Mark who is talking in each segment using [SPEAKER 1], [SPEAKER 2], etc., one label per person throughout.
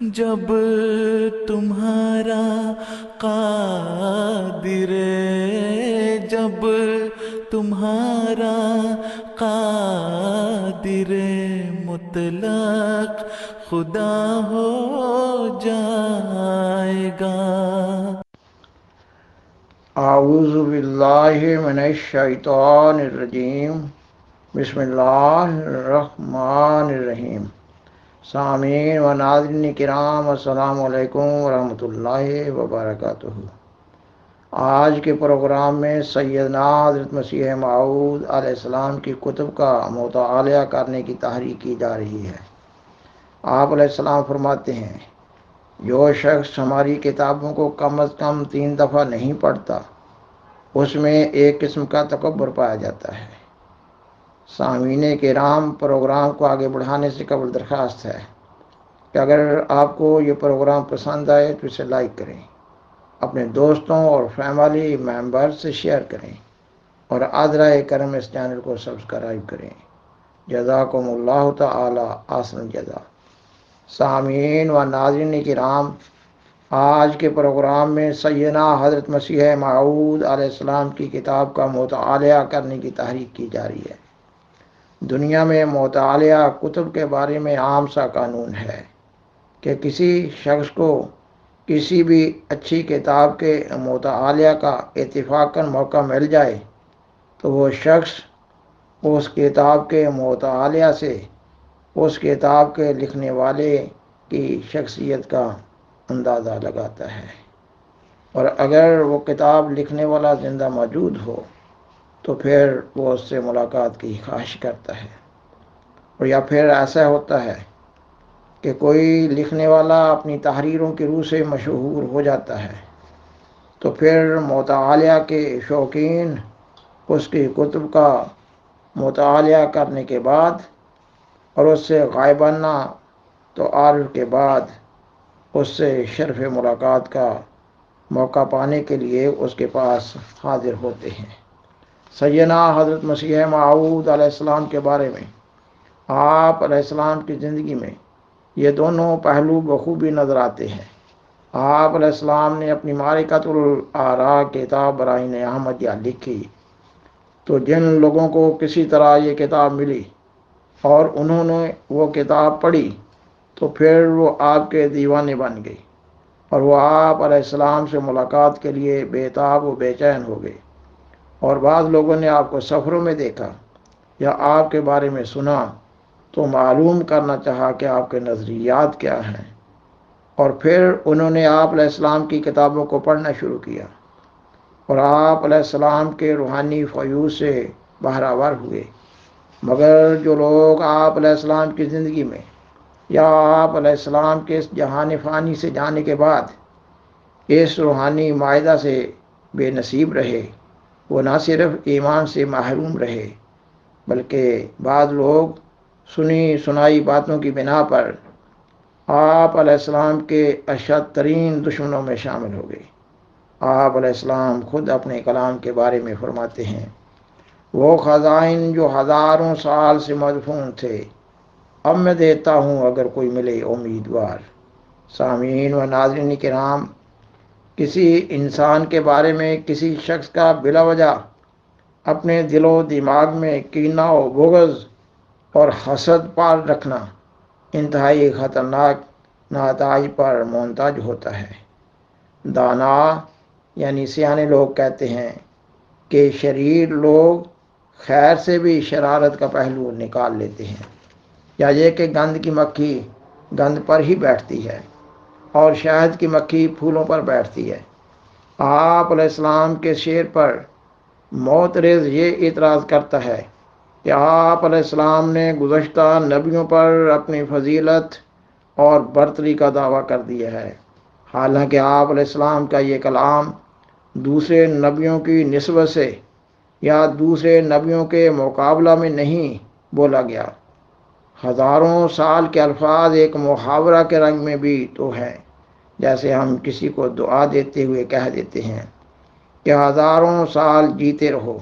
[SPEAKER 1] جب تمہارا قادر، جب تمہارا قادر مطلق خدا ہو جائے گا۔
[SPEAKER 2] اعوذ باللہ من الشیطان الرجیم، بسم اللہ الرحمن الرحیم۔ سامعین و ناظرین کرام، السلام علیکم ورحمۃ اللہ وبرکاتہ۔ آج کے پروگرام میں سیدنا حضرت مسیح موعود علیہ السلام کی کتب کا مطالعہ کرنے کی تحریک کی جا رہی ہے۔ آپ علیہ السلام فرماتے ہیں، جو شخص ہماری کتابوں کو کم از کم 3 دفعہ نہیں پڑھتا، اس میں ایک قسم کا تکبر پایا جاتا ہے۔ سامعین کرام، پروگرام کو آگے بڑھانے سے قبل درخواست ہے کہ اگر آپ کو یہ پروگرام پسند آئے تو اسے لائک کریں، اپنے دوستوں اور فیملی ممبر سے شیئر کریں اور ادرائے کرم اس چینل کو سبسکرائب کریں۔ جزاکم اللہ تعالی احسن الجزا۔ سامعین و ناظرین کرام، آج کے پروگرام میں سیدنا حضرت مسیح موعود علیہ السلام کی کتاب کا مطالعہ کرنے کی تحریک کی جا رہی ہے۔ دنیا میں مطالعہ کتب کے بارے میں عام سا قانون ہے کہ کسی شخص کو کسی بھی اچھی کتاب کے مطالعہ کا اتفاقاً موقع مل جائے تو وہ شخص اس کتاب کے مطالعہ سے اس کتاب کے لکھنے والے کی شخصیت کا اندازہ لگاتا ہے، اور اگر وہ کتاب لکھنے والا زندہ موجود ہو تو پھر وہ اس سے ملاقات کی خواہش کرتا ہے، اور یا پھر ایسا ہوتا ہے کہ کوئی لکھنے والا اپنی تحریروں کی روح سے مشہور ہو جاتا ہے تو پھر مطالعہ کے شوقین اس کی کتب کا مطالعہ کرنے کے بعد اور اس سے غائبانہ تعارف کے بعد اس سے شرف ملاقات کا موقع پانے کے لیے اس کے پاس حاضر ہوتے ہیں۔ سیدنا حضرت مسیح موعود علیہ السلام کے بارے میں آپ علیہ السلام کی زندگی میں یہ دونوں پہلو بخوبی نظر آتے ہیں۔ آپ علیہ السلام نے اپنی معرکۃ الآراء کتاب براہین احمدیہ لکھی تو جن لوگوں کو کسی طرح یہ کتاب ملی اور انہوں نے وہ کتاب پڑھی تو پھر وہ آپ کے دیوانے بن گئی، اور وہ آپ علیہ السلام سے ملاقات کے لیے بے تاب و بے چین ہو گئے، اور بعض لوگوں نے آپ کو سفروں میں دیکھا یا آپ کے بارے میں سنا تو معلوم کرنا چاہا کہ آپ کے نظریات کیا ہیں، اور پھر انہوں نے آپ علیہ السلام کی کتابوں کو پڑھنا شروع کیا اور آپ علیہ السلام کے روحانی فیوض سے بہرہ ہوئے۔ مگر جو لوگ آپ علیہ السلام کی زندگی میں یا آپ علیہ السلام کے اس جہان فانی سے جانے کے بعد اس روحانی معاہدہ سے بے نصیب رہے، وہ نہ صرف ایمان سے محروم رہے بلکہ بعض لوگ سنی سنائی باتوں کی بنا پر آپ علیہ السلام کے اشد ترین دشمنوں میں شامل ہو گئے۔ آپ علیہ السلام خود اپنے کلام کے بارے میں فرماتے ہیں، وہ خزائن جو ہزاروں سال سے مدفون تھے، اب میں دیتا ہوں اگر کوئی ملے امیدوار۔ سامعین و ناظرین کرام، کسی انسان کے بارے میں کسی شخص کا بلا وجہ اپنے دل و دماغ میں کینہ و بغض اور حسد پال رکھنا انتہائی خطرناک نتائج پر منتج ہوتا ہے۔ دانا یعنی سیانے لوگ کہتے ہیں کہ شریر لوگ خیر سے بھی شرارت کا پہلو نکال لیتے ہیں، یا یہ کہ گند کی مکھی گند پر ہی بیٹھتی ہے اور شہد کی مکھی پھولوں پر بیٹھتی ہے۔ آپ علیہ السلام کے شعر پر معترض یہ اعتراض کرتا ہے کہ آپ علیہ السلام نے گزشتہ نبیوں پر اپنی فضیلت اور برتری کا دعویٰ کر دیا ہے، حالانکہ آپ علیہ السلام کا یہ کلام دوسرے نبیوں کی نسبت سے یا دوسرے نبیوں کے مقابلہ میں نہیں بولا گیا۔ ہزاروں سال کے الفاظ ایک محاورہ کے رنگ میں بھی تو ہیں، جیسے ہم کسی کو دعا دیتے ہوئے کہہ دیتے ہیں کہ ہزاروں سال جیتے رہو،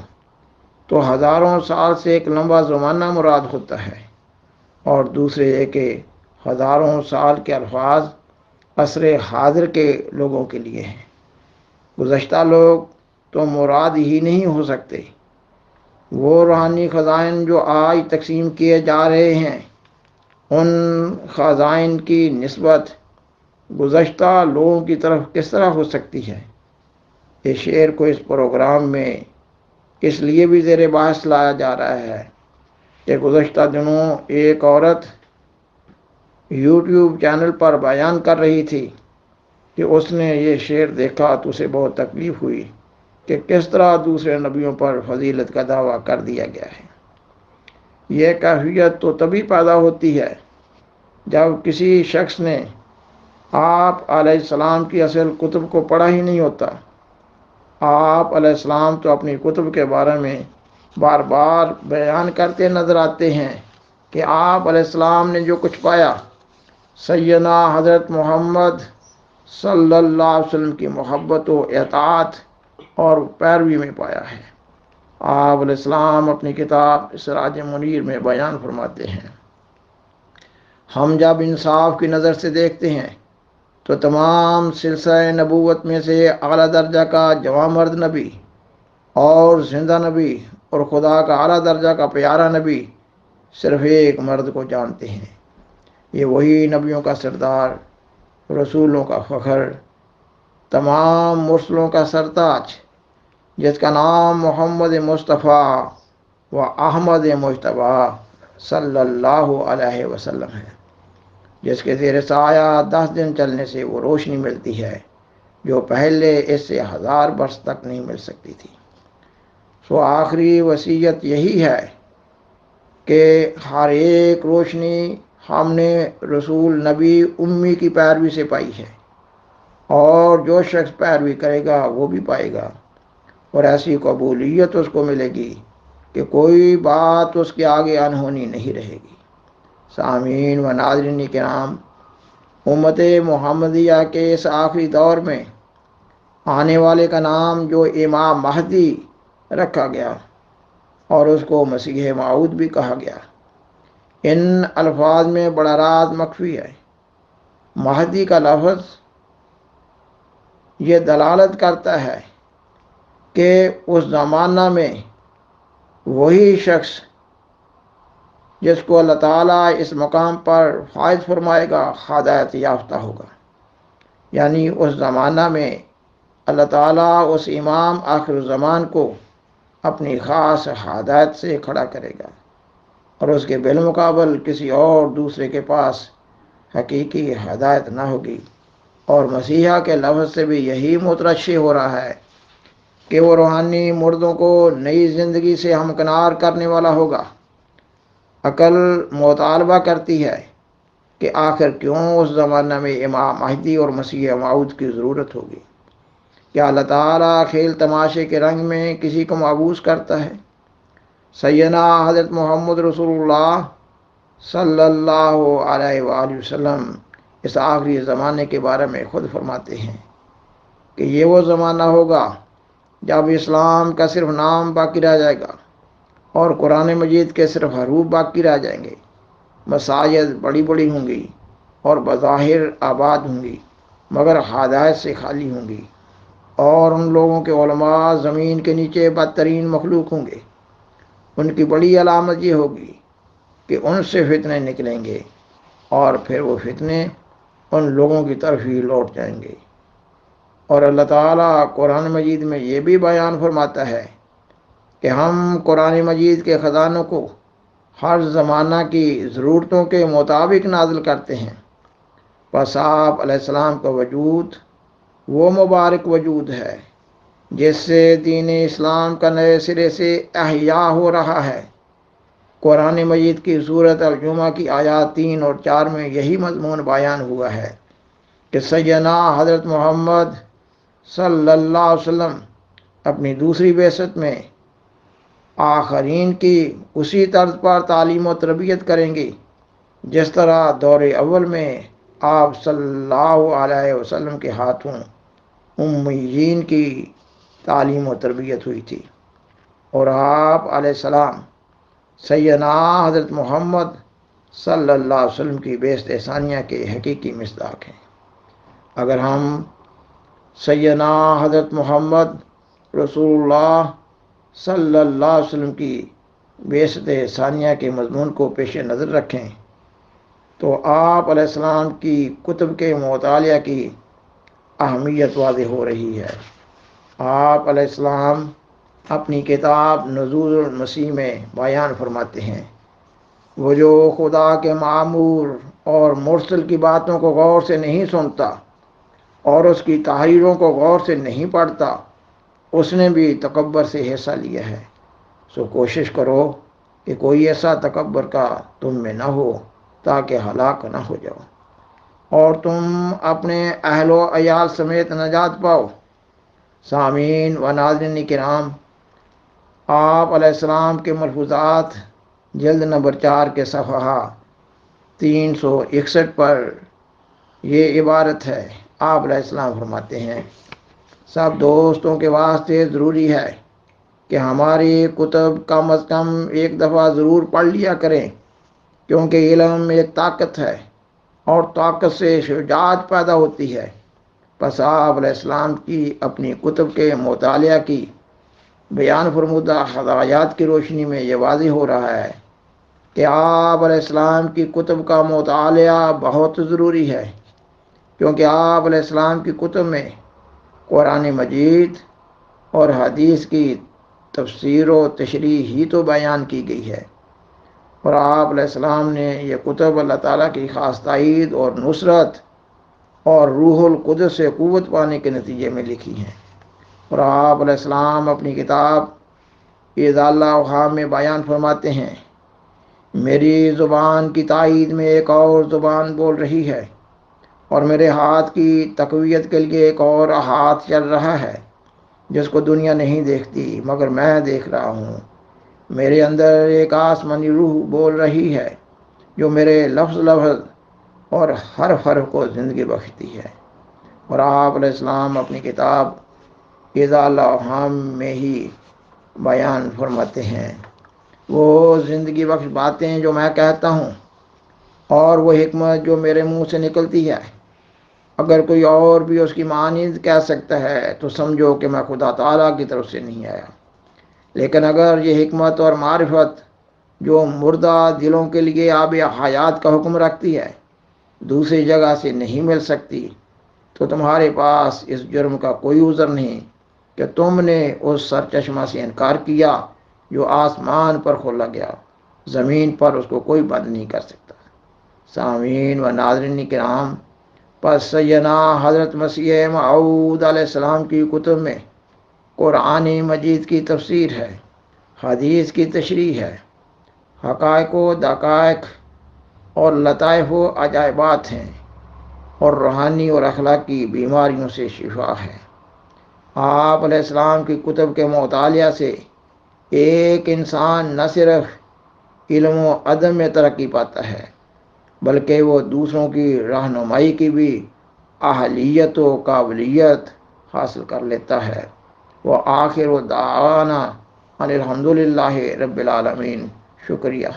[SPEAKER 2] تو ہزاروں سال سے ایک لمبا زمانہ مراد ہوتا ہے، اور دوسرے یہ کہ ہزاروں سال کے الفاظ عصر حاضر کے لوگوں کے لیے ہیں۔ گزشتہ لوگ تو مراد ہی نہیں ہو سکتے۔ وہ روحانی خزائن جو آج تقسیم کیے جا رہے ہیں، ان خزائن کی نسبت گزشتہ لوگوں کی طرف کس طرح ہو سکتی ہے؟ اس شعر کو اس پروگرام میں اس لیے بھی زیر بحث لایا جا رہا ہے کہ گزشتہ دنوں ایک عورت یوٹیوب چینل پر بیان کر رہی تھی کہ اس نے یہ شعر دیکھا تو اسے بہت تکلیف ہوئی کہ کس طرح دوسرے نبیوں پر فضیلت کا دعویٰ کر دیا گیا ہے۔ یہ کیفیت تو تبھی پیدا ہوتی ہے جب کسی شخص نے آپ علیہ السلام کی اصل کتب کو پڑھا ہی نہیں ہوتا۔ آپ علیہ السلام تو اپنی کتب کے بارے میں بار بار بیان کرتے نظر آتے ہیں کہ آپ علیہ السلام نے جو کچھ پایا، سیدنا حضرت محمد صلی اللہ علیہ وسلم کی محبت و اطاعت اور پیروی میں پایا ہے۔ آپ علیہ السلام اپنی کتاب سراج منیر میں بیان فرماتے ہیں، ہم جب انصاف کی نظر سے دیکھتے ہیں تو تمام سلسلہ نبوت میں سے اعلیٰ درجہ کا جوان مرد نبی اور زندہ نبی اور خدا کا اعلیٰ درجہ کا پیارا نبی صرف ایک مرد کو جانتے ہیں۔ یہ وہی نبیوں کا سردار، رسولوں کا فخر، تمام مرسلوں کا سرتاج، جس کا نام محمد مصطفیٰ و احمد مجتبیٰ صلی اللہ علیہ وسلم ہے، جس کے زیر سایہ 10 دن چلنے سے وہ روشنی ملتی ہے جو پہلے اس سے 1000 برس تک نہیں مل سکتی تھی۔ سو آخری وصیت یہی ہے کہ ہر ایک روشنی ہم نے رسول نبی امی کی پیروی سے پائی ہے، اور جو شخص پیروی کرے گا وہ بھی پائے گا، اور ایسی قبولیت اس کو ملے گی کہ کوئی بات اس کے آگے انہونی نہیں رہے گی۔ سامعین و ناظرین کرام، امت محمدیہ کے اس آخری دور میں آنے والے کا نام جو امام مہدی رکھا گیا اور اس کو مسیح موعود بھی کہا گیا، ان الفاظ میں بڑا راز مخفی ہے۔ مہدی کا لفظ یہ دلالت کرتا ہے کہ اس زمانہ میں وہی شخص جس کو اللہ تعالیٰ اس مقام پر فائز فرمائے گا ہدایت یافتہ ہوگا، یعنی اس زمانہ میں اللہ تعالیٰ اس امام آخر الزمان کو اپنی خاص ہدایت سے کھڑا کرے گا، اور اس کے بالمقابل کسی اور دوسرے کے پاس حقیقی ہدایت نہ ہوگی۔ اور مسیحا کے لفظ سے بھی یہی مترشح ہو رہا ہے کہ وہ روحانی مردوں کو نئی زندگی سے ہمکنار کرنے والا ہوگا۔ عقل مطالبہ کرتی ہے کہ آخر کیوں اس زمانہ میں امام مہدی اور مسیح موعود کی ضرورت ہوگی؟ کیا اللہ تعالیٰ کھیل تماشے کے رنگ میں کسی کو مبعوث کرتا ہے؟ سیدنا حضرت محمد رسول اللہ صلی اللہ علیہ وآلہ وسلم اس آخری زمانے کے بارے میں خود فرماتے ہیں کہ یہ وہ زمانہ ہوگا جب اسلام کا صرف نام باقی رہ جائے گا اور قرآن مجید کے صرف حروف باقی رہ جائیں گے۔ مساجد بڑی بڑی ہوں گی اور بظاہر آباد ہوں گی مگر ہدایت سے خالی ہوں گی، اور ان لوگوں کے علماء زمین کے نیچے بدترین مخلوق ہوں گے۔ ان کی بڑی علامت یہ ہوگی کہ ان سے فتنے نکلیں گے، اور پھر وہ فتنے ان لوگوں کی طرف ہی لوٹ جائیں گے۔ اور اللہ تعالیٰ قرآن مجید میں یہ بھی بیان فرماتا ہے کہ ہم قرآن مجید کے خزانوں کو ہر زمانہ کی ضرورتوں کے مطابق نازل کرتے ہیں۔ بس آپ علیہ السلام کا وجود وہ مبارک وجود ہے جس سے دین اسلام کا نئے سرے سے احیاء ہو رہا ہے۔ قرآن مجید کی سورۃ الجمعہ کی آیات 3 اور 4 میں یہی مضمون بیان ہوا ہے کہ سیدنا حضرت محمد صلی اللہ علیہ وسلم اپنی دوسری بعثت میں آخرین کی اسی طرز پر تعلیم و تربیت کریں گے جس طرح دور اول میں آپ صلی اللہ علیہ وسلم کے ہاتھوں امیین کی تعلیم و تربیت ہوئی تھی۔ اور آپ علیہ السلام سیدنا حضرت محمد صلی اللہ علیہ وسلم کی بعثت ثانیہ کے حقیقی مصداق ہیں۔ اگر ہم سیدنا حضرت محمد رسول اللہ صلی اللہ علیہ وسلم کی بعثت ثانیہ کے مضمون کو پیش نظر رکھیں تو آپ علیہ السلام کی کتب کے مطالعہ کی اہمیت واضح ہو رہی ہے۔ آپ علیہ السلام اپنی کتاب نزول المسیح میں بیان فرماتے ہیں، وہ جو خدا کے معمور اور مرسل کی باتوں کو غور سے نہیں سنتا اور اس کی تحریروں کو غور سے نہیں پڑھتا، اس نے بھی تکبر سے حصہ لیا ہے۔ سو کوشش کرو کہ کوئی ایسا تکبر کا تم میں نہ ہو تاکہ ہلاک نہ ہو جاؤ اور تم اپنے اہل و عیال سمیت نجات پاؤ۔ سامعین و ناظرین کرام، آپ علیہ السلام کے ملفوظات جلد نمبر 4 کے صفحہ 361 پر یہ عبارت ہے۔ آپ علیہ السلام فرماتے ہیں، سب دوستوں کے واسطے ضروری ہے کہ ہماری کتب کم از کم ایک دفعہ ضرور پڑھ لیا کریں، کیونکہ علم ایک طاقت ہے اور طاقت سے شجاعت پیدا ہوتی ہے۔ پس آپ علیہ السلام کی اپنی کتب کے مطالعہ کی بیان فرمودہ ہدایات کی روشنی میں یہ واضح ہو رہا ہے کہ آپ علیہ السلام کی کتب کا مطالعہ بہت ضروری ہے، کیونکہ آپ علیہ السلام کی کتب میں قرآن مجید اور حدیث کی تفسیر و تشریح ہی تو بیان کی گئی ہے، اور آپ علیہ السلام نے یہ کتب اللہ تعالیٰ کی خاص تائید اور نصرت اور روح القدس سے قوت پانے کے نتیجے میں لکھی ہیں۔ اور آپ علیہ السلام اپنی کتاب ایذا اللہ میں بیان فرماتے ہیں، میری زبان کی تائید میں ایک اور زبان بول رہی ہے، اور میرے ہاتھ کی تقویت کے لیے ایک اور ہاتھ چل رہا ہے، جس کو دنیا نہیں دیکھتی مگر میں دیکھ رہا ہوں۔ میرے اندر ایک آسمانی روح بول رہی ہے جو میرے لفظ لفظ اور حرف حرف کو زندگی بخشتی ہے۔ اور آپ علیہ السلام اپنی کتاب ایذا اللہ میں ہی بیان فرماتے ہیں، وہ زندگی بخش باتیں جو میں کہتا ہوں اور وہ حکمت جو میرے منہ سے نکلتی ہے، اگر کوئی اور بھی اس کی مانند کہہ سکتا ہے تو سمجھو کہ میں خدا تعالیٰ کی طرف سے نہیں آیا۔ لیکن اگر یہ حکمت اور معرفت جو مردہ دلوں کے لیے آب حیات کا حکم رکھتی ہے دوسری جگہ سے نہیں مل سکتی، تو تمہارے پاس اس جرم کا کوئی عذر نہیں کہ تم نے اس سرچشمہ سے انکار کیا جو آسمان پر کھولا گیا، زمین پر اس کو کوئی بند نہیں کر سکتا۔ سامعین و ناظرین کرام، پس سیدنا حضرت مسیح موعود علیہ السلام کی کتب میں قرآن مجید کی تفسیر ہے، حدیث کی تشریح ہے، حقائق و دقائق اور لطائف و عجائبات ہیں، اور روحانی اور اخلاقی بیماریوں سے شفا ہے۔ آپ علیہ السلام کی کتب کے مطالعہ سے ایک انسان نہ صرف علم و ادب میں ترقی پاتا ہے بلکہ وہ دوسروں کی رہنمائی کی بھی اہلیت و قابلیت حاصل کر لیتا ہے۔ وآخر دعوانا ان الحمدللہ رب العالمین۔ شکریہ۔